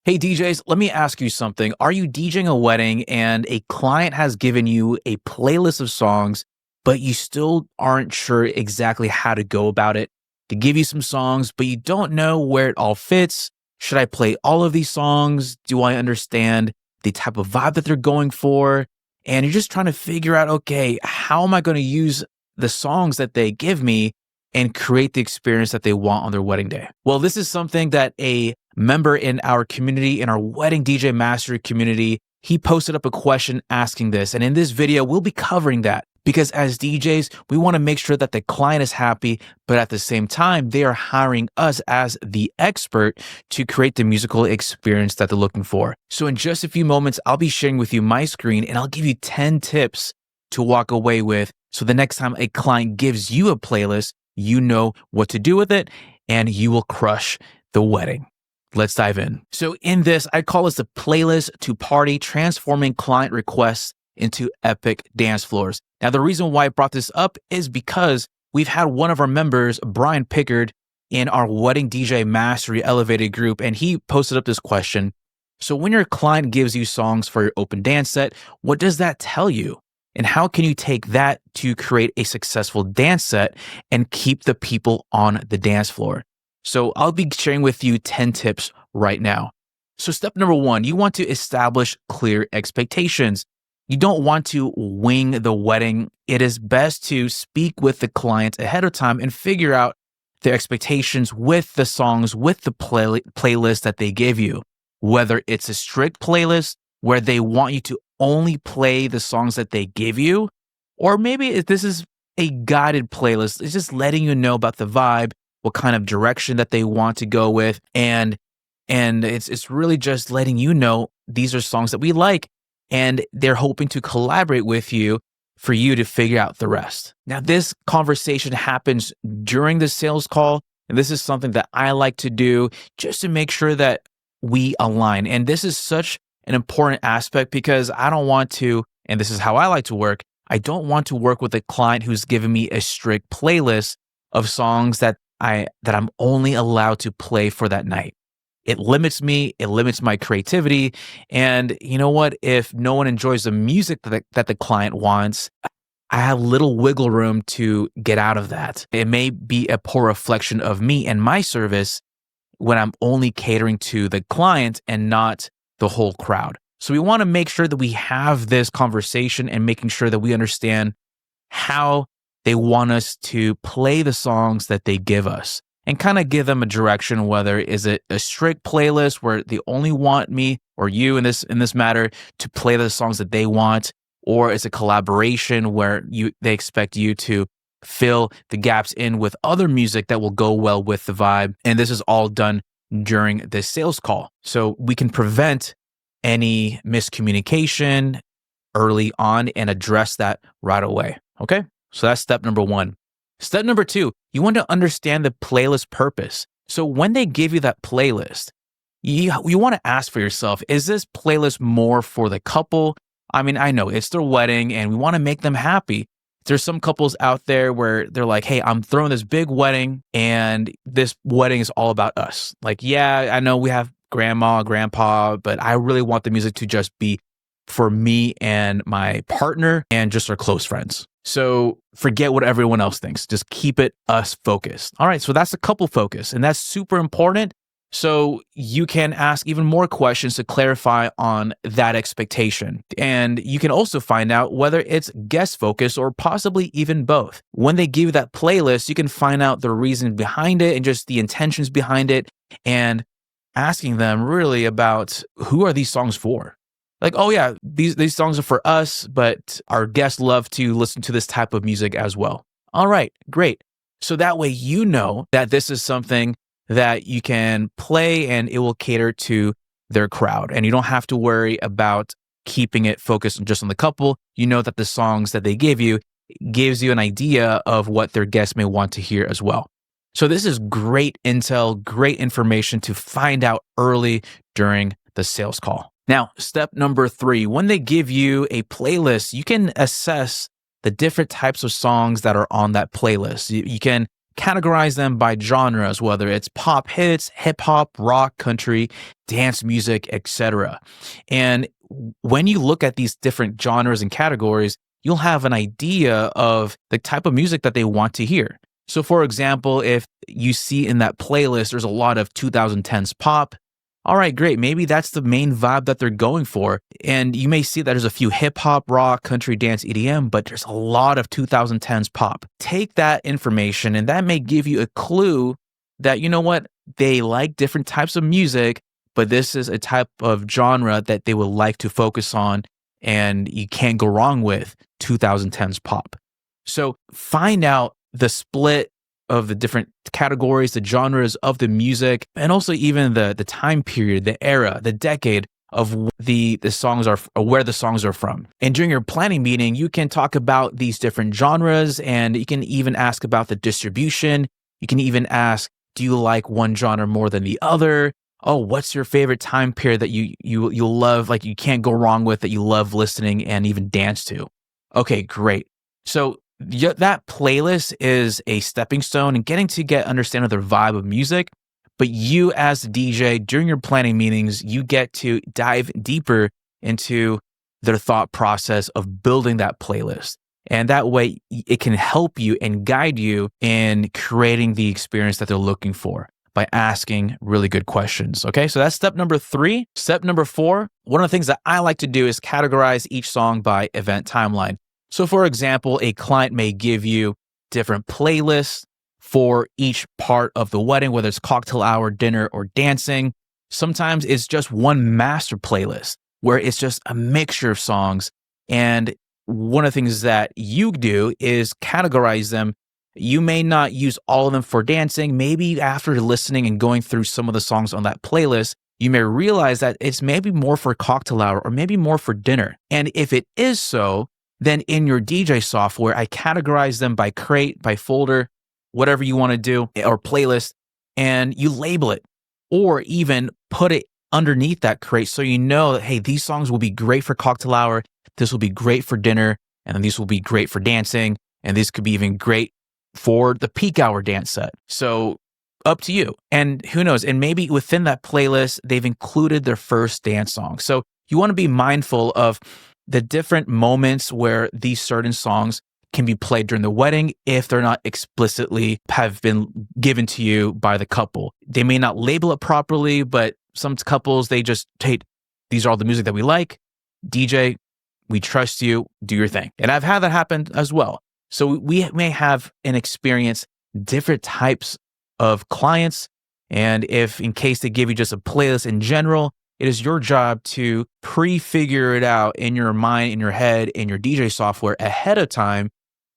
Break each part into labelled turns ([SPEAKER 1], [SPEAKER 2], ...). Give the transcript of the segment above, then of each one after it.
[SPEAKER 1] Hey DJs, let me ask you something. Are you DJing a wedding and a client has given you a playlist of songs, but you still aren't sure exactly how to go about it? To give you some songs, but you don't know where it all fits. Should I play all of these songs? Do I understand the type of vibe that they're going for? And you're just trying to figure out, okay, how am I going to use the songs that they give me and create the experience that they want on their wedding day? Well, this is something that a member in our community, in our Wedding DJ Mastery community, he posted up a question asking this. And in this video, we'll be covering that because as DJs, we want to make sure that the client is happy, but at the same time, they are hiring us as the expert to create the musical experience that they're looking for. So in just a few moments, I'll be sharing with you my screen and I'll give you 10 tips to walk away with. So the next time a client gives you a playlist, you know what to do with it and you will crush the wedding. Let's dive in. So in this, I call this the playlist to party, transforming client requests into epic dance floors. Now, the reason why I brought this up is because we've had one of our members, Brian Pickard, in our Wedding DJ Mastery Elevated group, and he posted up this question. So when your client gives you songs for your open dance set, what does that tell you? And how can you take that to create a successful dance set and keep the people on the dance floor? So I'll be sharing with you 10 tips right now. So step number 1, you want to establish clear expectations. You don't want to wing the wedding. It is best to speak with the client ahead of time and figure out their expectations with the songs, with the playlist that they give you. Whether it's a strict playlist where they want you to only play the songs that they give you, or maybe if this is a guided playlist, it's just letting you know about the vibe, what kind of direction that they want to go with. And it's really just letting you know these are songs that we like. And they're hoping to collaborate with you for you to figure out the rest. Now, this conversation happens during the sales call. And this is something that I like to do just to make sure that we align. And this is such an important aspect because I don't want to, and this is how I like to work, I don't want to work with a client who's giving me a strict playlist of songs that I'm only allowed to play for that night. It limits me, it limits my creativity. And you know what? If no one enjoys the music that the client wants, I have little wiggle room to get out of that. It may be a poor reflection of me and my service when I'm only catering to the client and not the whole crowd. So we want to make sure that we have this conversation and making sure that we understand how they want us to play the songs that they give us and kind of give them a direction, whether is it a strict playlist where they only want me or you in this matter to play the songs that they want, or it's a collaboration where they expect you to fill the gaps in with other music that will go well with the vibe. And this is all done during this sales call. So we can prevent any miscommunication early on and address that right away. Okay? So that's step number 1. Step number 2, you want to understand the playlist purpose. So when they give you that playlist, you want to ask for yourself, is this playlist more for the couple? I mean, I know it's their wedding and we want to make them happy. There's some couples out there where they're like, hey, I'm throwing this big wedding and this wedding is all about us. Like, yeah, I know we have grandma, grandpa, but I really want the music to just be for me and my partner and just our close friends. So forget what everyone else thinks. Just keep it us focused. All right, so that's a couple focus, and that's super important. So you can ask even more questions to clarify on that expectation. And you can also find out whether it's guest focus or possibly even both. When they give you that playlist, you can find out the reason behind it and just the intentions behind it and asking them really about who are these songs for? Like, oh yeah, these songs are for us, but our guests love to listen to this type of music as well. All right, great. So that way you know that this is something that you can play and it will cater to their crowd. And you don't have to worry about keeping it focused just on the couple. You know that the songs that they give you gives you an idea of what their guests may want to hear as well. So this is great intel, great information to find out early during the sales call. Now, step number 3, when they give you a playlist, you can assess the different types of songs that are on that playlist. You can categorize them by genres, whether it's pop hits, hip hop, rock, country, dance music, etc. And when you look at these different genres and categories, you'll have an idea of the type of music that they want to hear. So for example, if you see in that playlist, there's a lot of 2010s pop. All right, great. Maybe that's the main vibe that they're going for. And you may see that there's a few hip hop, rock, country, dance, EDM, but there's a lot of 2010s pop. Take that information and that may give you a clue that, you know what, they like different types of music, but this is a type of genre that they would like to focus on, and you can't go wrong with 2010s pop. So find out the split of the different categories, the genres of the music, and also even the time period, the era, the decade of the songs are, or where the songs are from. And during your planning meeting, you can talk about these different genres, and you can even ask about the distribution. You can even ask, do you like one genre more than the other? Oh, what's your favorite time period that you love, like you can't go wrong with, that you love listening and even dance to? Okay, great. So that playlist is a stepping stone and getting to understand of their vibe of music. But you as the DJ, during your planning meetings, you get to dive deeper into their thought process of building that playlist. And that way it can help you and guide you in creating the experience that they're looking for by asking really good questions. Okay, so that's step number 3. Step number 4, one of the things that I like to do is categorize each song by event timeline. So for example, a client may give you different playlists for each part of the wedding, whether it's cocktail hour, dinner, or dancing. Sometimes it's just one master playlist where it's just a mixture of songs. And one of the things that you do is categorize them. You may not use all of them for dancing. Maybe after listening and going through some of the songs on that playlist, you may realize that it's maybe more for cocktail hour or maybe more for dinner. And if it is so, then in your DJ software, I categorize them by crate, by folder, whatever you want to do, or playlist, and you label it or even put it underneath that crate so you know that, hey, these songs will be great for cocktail hour, this will be great for dinner, and then these will be great for dancing, and these could be even great for the peak hour dance set. So up to you. And who knows, and maybe within that playlist, they've included their first dance song. So you want to be mindful of the different moments where these certain songs can be played during the wedding if they're not explicitly have been given to you by the couple. They may not label it properly, but some couples, they just take, these are all the music that we like. DJ, we trust you, do your thing. And I've had that happen as well. So we may have and experience different types of clients. And if in case they give you just a playlist in general, it is your job to pre-figure it out in your mind, in your head, in your DJ software ahead of time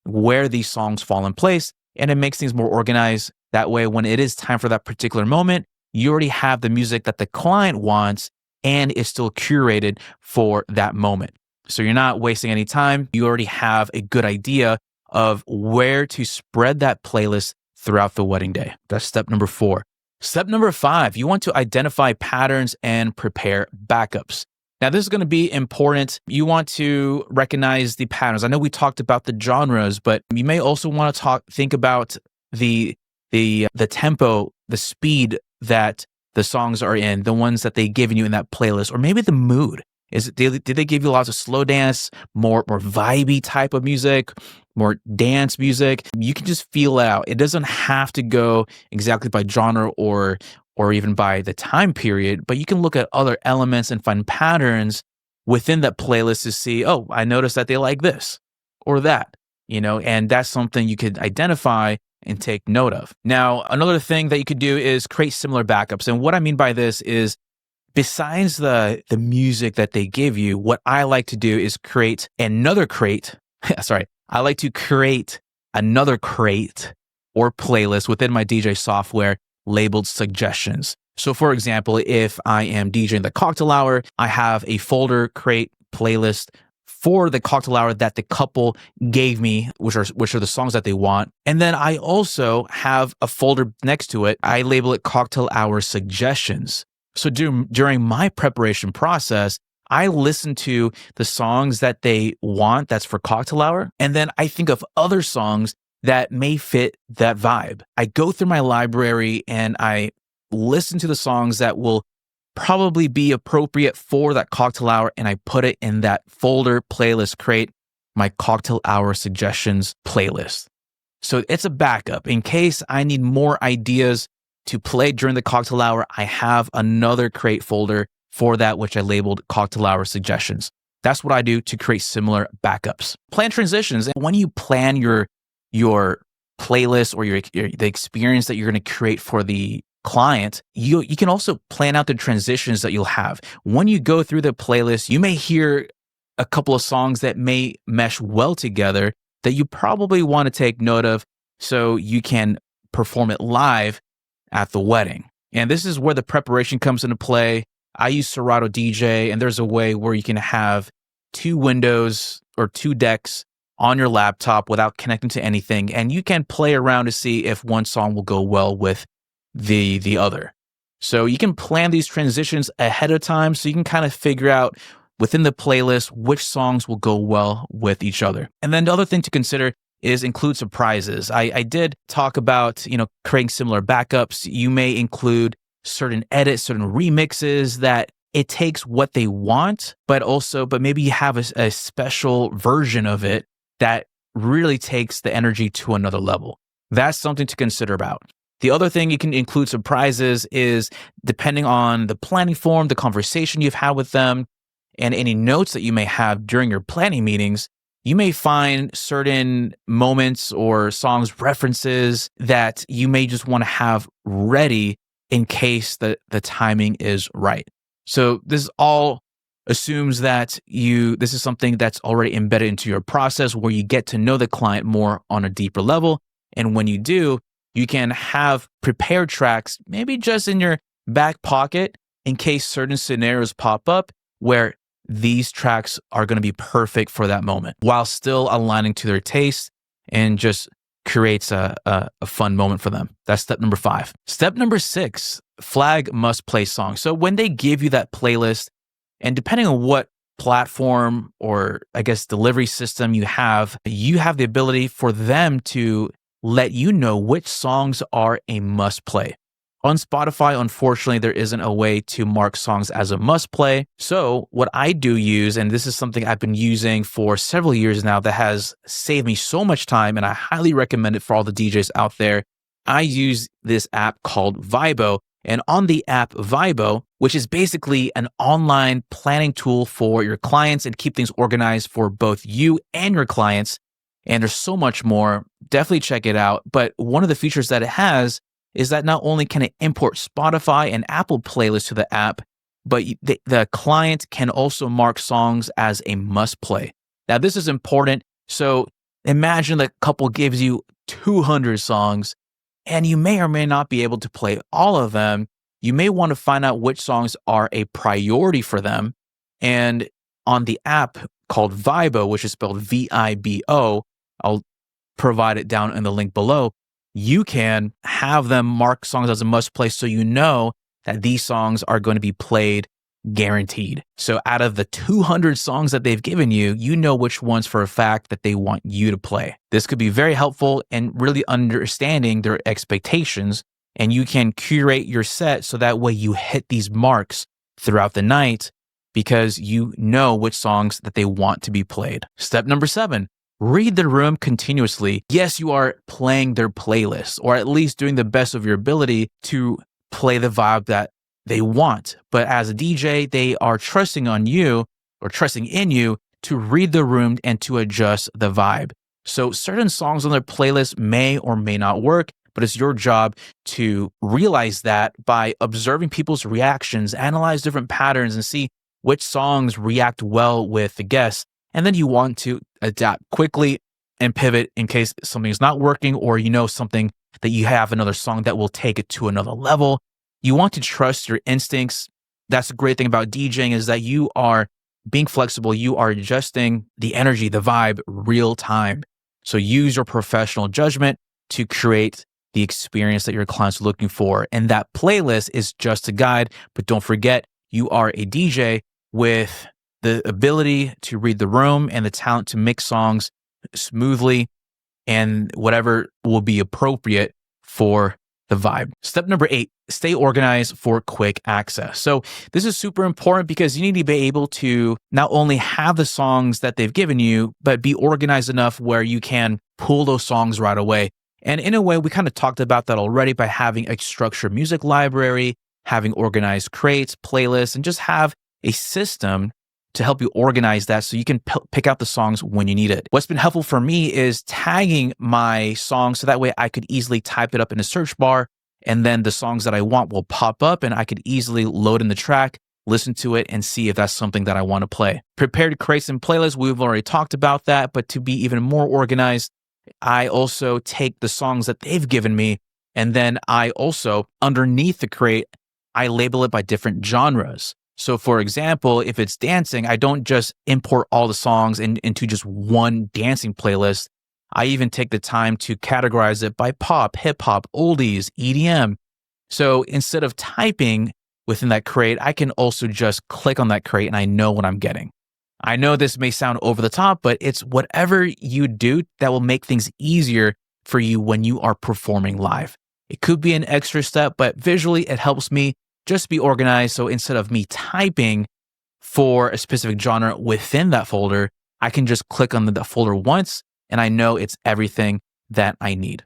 [SPEAKER 1] where these songs fall in place. And it makes things more organized. That way, when it is time for that particular moment, you already have the music that the client wants and it's still curated for that moment. So you're not wasting any time. You already have a good idea of where to spread that playlist throughout the wedding day. That's step number 4. Step number 5, you want to identify patterns and prepare backups. Now, this is going to be important. You want to recognize the patterns. I know we talked about the genres, but you may also want to think about the tempo, the speed that the songs are in, the ones that they've given you in that playlist, or maybe the mood. Did they give you lots of slow dance, more vibey type of music, more dance music? You can just feel it out. It doesn't have to go exactly by genre or even by the time period, but you can look at other elements and find patterns within that playlist to see, oh, I noticed that they like this or that, and that's something you could identify and take note of. Now, another thing that you could do is create similar backups. And what I mean by this is, besides the music that they give you, what I like to do is create another crate. I like to create another crate or playlist within my DJ software labeled suggestions. So for example, if I am DJing the cocktail hour, I have a folder crate playlist for the cocktail hour that the couple gave me, which are the songs that they want. And then I also have a folder next to it. I label it cocktail hour suggestions. So during my preparation process, I listen to the songs that they want that's for cocktail hour. And then I think of other songs that may fit that vibe. I go through my library and I listen to the songs that will probably be appropriate for that cocktail hour, and I put it in that folder playlist crate, my cocktail hour suggestions playlist. So it's a backup. In case I need more ideas to play during the cocktail hour, I have another crate folder for that, which I labeled cocktail hour suggestions. That's what I do to create similar backups. Plan transitions. And when you plan your playlist or the experience that you're going to create for the client, you can also plan out the transitions that you'll have. When you go through the playlist, you may hear a couple of songs that may mesh well together that you probably want to take note of so you can perform it live at the wedding. And this is where the preparation comes into play. I use Serato DJ, and there's a way where you can have 2 windows or 2 decks on your laptop without connecting to anything, and you can play around to see if one song will go well with the other. So you can plan these transitions ahead of time so you can kind of figure out within the playlist which songs will go well with each other. And then the other thing to consider is include surprises. I did talk about, creating similar backups. You may include certain edits, certain remixes that it takes what they want, but maybe you have a special version of it that really takes the energy to another level. That's something to consider about. The other thing you can include surprises is depending on the planning form, the conversation you've had with them, and any notes that you may have during your planning meetings, you may find certain moments or songs references that you may just want to have ready in case the timing is right. So this all assumes that this is something that's already embedded into your process where you get to know the client more on a deeper level. And when you do, you can have prepared tracks, maybe just in your back pocket in case certain scenarios pop up where these tracks are going to be perfect for that moment while still aligning to their taste and just creates a fun moment for them. That's step number 5. Step number 6, flag must play songs. So when they give you that playlist, and depending on what platform or delivery system you have the ability for them to let you know which songs are a must play. On Spotify, unfortunately, there isn't a way to mark songs as a must play. So what I do use, and this is something I've been using for several years now that has saved me so much time, and I highly recommend it for all the DJs out there. I use this app called Vibo. And on the app Vibo, which is basically an online planning tool for your clients and keep things organized for both you and your clients, and there's so much more, definitely check it out. But one of the features that it has is that not only can it import Spotify and Apple playlists to the app, but the client can also mark songs as a must play. Now, this is important. So imagine the couple gives you 200 songs, and you may or may not be able to play all of them. You may want to find out which songs are a priority for them. And on the app called Vibo, which is spelled Vibo, I'll provide it down in the link below. You can have them mark songs as a must play so you know that these songs are going to be played guaranteed. So out of the 200 songs that they've given you, you know which ones for a fact that they want you to play. This could be very helpful in really understanding their expectations, and you can curate your set so that way you hit these marks throughout the night because you know which songs that they want to be played. Step number 7. Read the room continuously. Yes, you are playing their playlist, or at least doing the best of your ability to play the vibe that they want. But as a DJ, they are trusting in you to read the room and to adjust the vibe. So certain songs on their playlist may or may not work, but it's your job to realize that by observing people's reactions, analyze different patterns, and see which songs react well with the guests. And then you want to adapt quickly and pivot in case something's not working, or something that you have another song that will take it to another level. You want to trust your instincts. That's the great thing about DJing is that you are being flexible. You are adjusting the energy, the vibe real time. So use your professional judgment to create the experience that your client's looking for. And that playlist is just a guide, but don't forget, you are a DJ with the ability to read the room and the talent to mix songs smoothly and whatever will be appropriate for the vibe. Step number 8, stay organized for quick access. So this is super important because you need to be able to not only have the songs that they've given you, but be organized enough where you can pull those songs right away. And in a way, we kind of talked about that already by having a structured music library, having organized crates, playlists, and just have a system to help you organize that so you can pick out the songs when you need it. What's been helpful for me is tagging my songs so that way I could easily type it up in a search bar, and then the songs that I want will pop up and I could easily load in the track, listen to it, and see if that's something that I want to play. Prepared crates and playlists, we've already talked about that, but to be even more organized, I also take the songs that they've given me, and then I also, underneath the crate, I label it by different genres. So for example, if it's dancing, I don't just import all the songs into just one dancing playlist. I even take the time to categorize it by pop, hip hop, oldies, EDM. So instead of typing within that crate, I can also just click on that crate and I know what I'm getting. I know this may sound over the top, but it's whatever you do that will make things easier for you when you are performing live. It could be an extra step, but visually it helps me just be organized. So instead of me typing for a specific genre within that folder, I can just click on the folder once and I know it's everything that I need.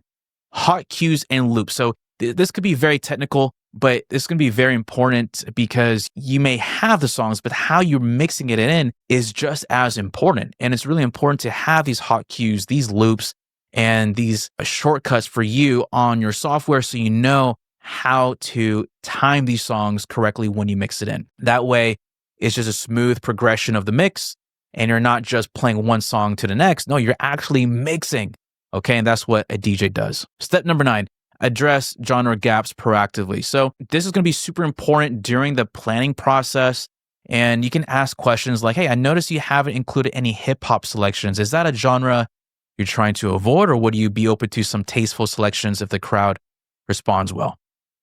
[SPEAKER 1] Hot cues and loops. So this could be very technical, but this can be very important because you may have the songs, but how you're mixing it in is just as important. And it's really important to have these hot cues, these loops, and these shortcuts for you on your software so you know how to time these songs correctly when you mix it in. That way, it's just a smooth progression of the mix, and you're not just playing one song to the next. No, you're actually mixing. Okay, and that's what a DJ does. Step number 9, address genre gaps proactively. So this is going to be super important during the planning process. And you can ask questions like, hey, I noticed you haven't included any hip hop selections. Is that a genre you're trying to avoid, or would you be open to some tasteful selections if the crowd responds well?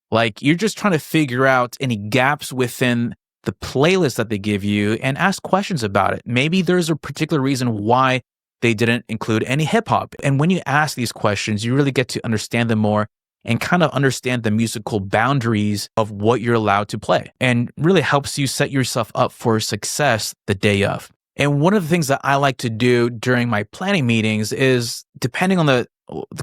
[SPEAKER 1] Like, you're just trying to figure out any gaps within the playlist that they give you and ask questions about it. Maybe there's a particular reason why they didn't include any hip hop. And when you ask these questions, you really get to understand them more and kind of understand the musical boundaries of what you're allowed to play, and really helps you set yourself up for success the day of. And one of the things that I like to do during my planning meetings is, depending on the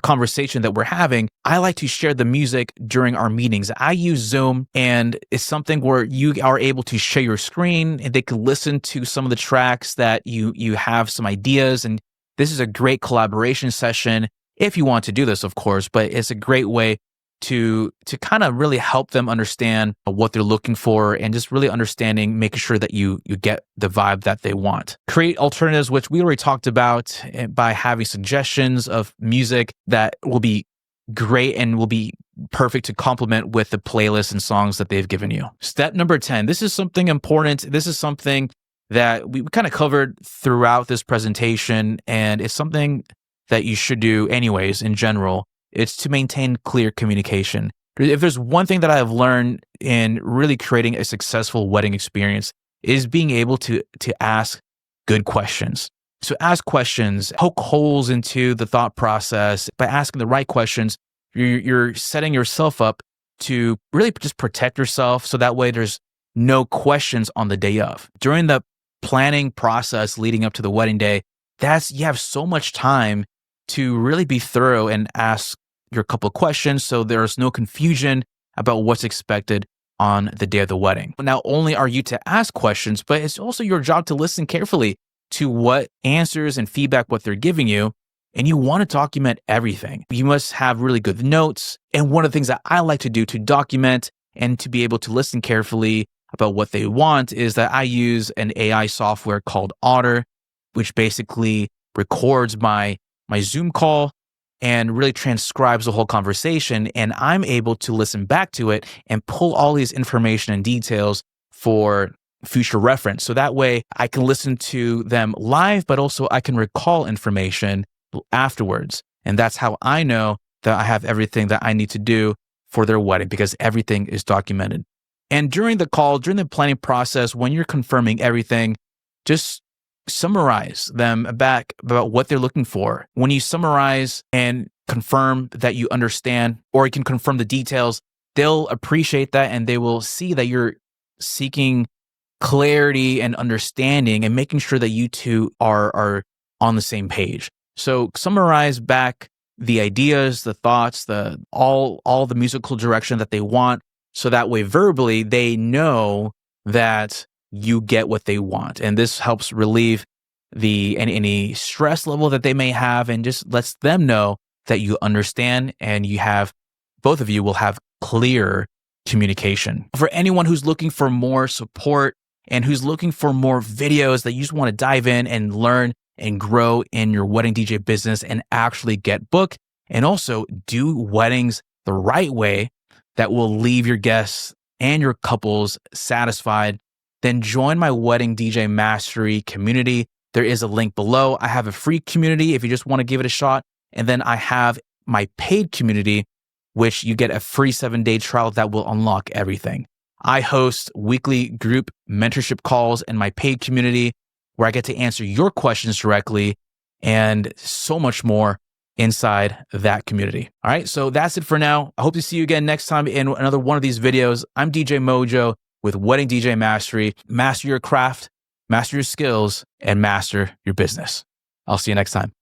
[SPEAKER 1] conversation that we're having, I like to share the music during our meetings. I use Zoom, and it's something where you are able to share your screen and they can listen to some of the tracks that you have some ideas. And this is a great collaboration session if you want to do this, of course, but it's a great way to kind of really help them understand what they're looking for, and just really understanding, making sure that you get the vibe that they want. Create alternatives, which we already talked about, by having suggestions of music that will be great and will be perfect to complement with the playlist and songs that they've given you. Step number 10, this is something important. This is something that we kind of covered throughout this presentation, and it's something that you should do anyways in general. It's to maintain clear communication. If there's one thing that I've learned in really creating a successful wedding experience, is being able to ask good questions. So ask questions, poke holes into the thought process. By asking the right questions, you're setting yourself up to really just protect yourself, so that way there's no questions on the day of. During the planning process leading up to the wedding day, you have so much time to really be thorough and ask your couple of questions so there's no confusion about what's expected on the day of the wedding. Not only are you to ask questions, but it's also your job to listen carefully to what answers and feedback what they're giving you, and you want to document everything. You must have really good notes. And one of the things that I like to do to document and to be able to listen carefully about what they want is that I use an AI software called Otter, which basically records my Zoom call and really transcribes the whole conversation. And I'm able to listen back to it and pull all these information and details for future reference. So that way I can listen to them live, but also I can recall information afterwards. And that's how I know that I have everything that I need to do for their wedding, because everything is documented. And during the call, during the planning process, when you're confirming everything, just summarize them back about what they're looking for. When you summarize and confirm that you understand, or you can confirm the details, they'll appreciate that and they will see that you're seeking clarity and understanding and making sure that you two are on the same page. So summarize back the ideas, the thoughts, all the musical direction that they want, so that way verbally they know that you get what they want. And this helps relieve any stress level that they may have, and just lets them know that you understand, and both of you will have clear communication. For anyone who's looking for more support and who's looking for more videos that you just want to dive in and learn and grow in your wedding DJ business and actually get booked and also do weddings the right way that will leave your guests and your couples satisfied, then join my Wedding DJ Mastery community. There is a link below. I have a free community if you just want to give it a shot. And then I have my paid community, which you get a free 7-day trial that will unlock everything. I host weekly group mentorship calls in my paid community where I get to answer your questions directly and so much more inside that community. All right, so that's it for now. I hope to see you again next time in another one of these videos. I'm DJ MOJOE with Wedding DJ Mastery. Master your craft, master your skills, and master your business. I'll see you next time.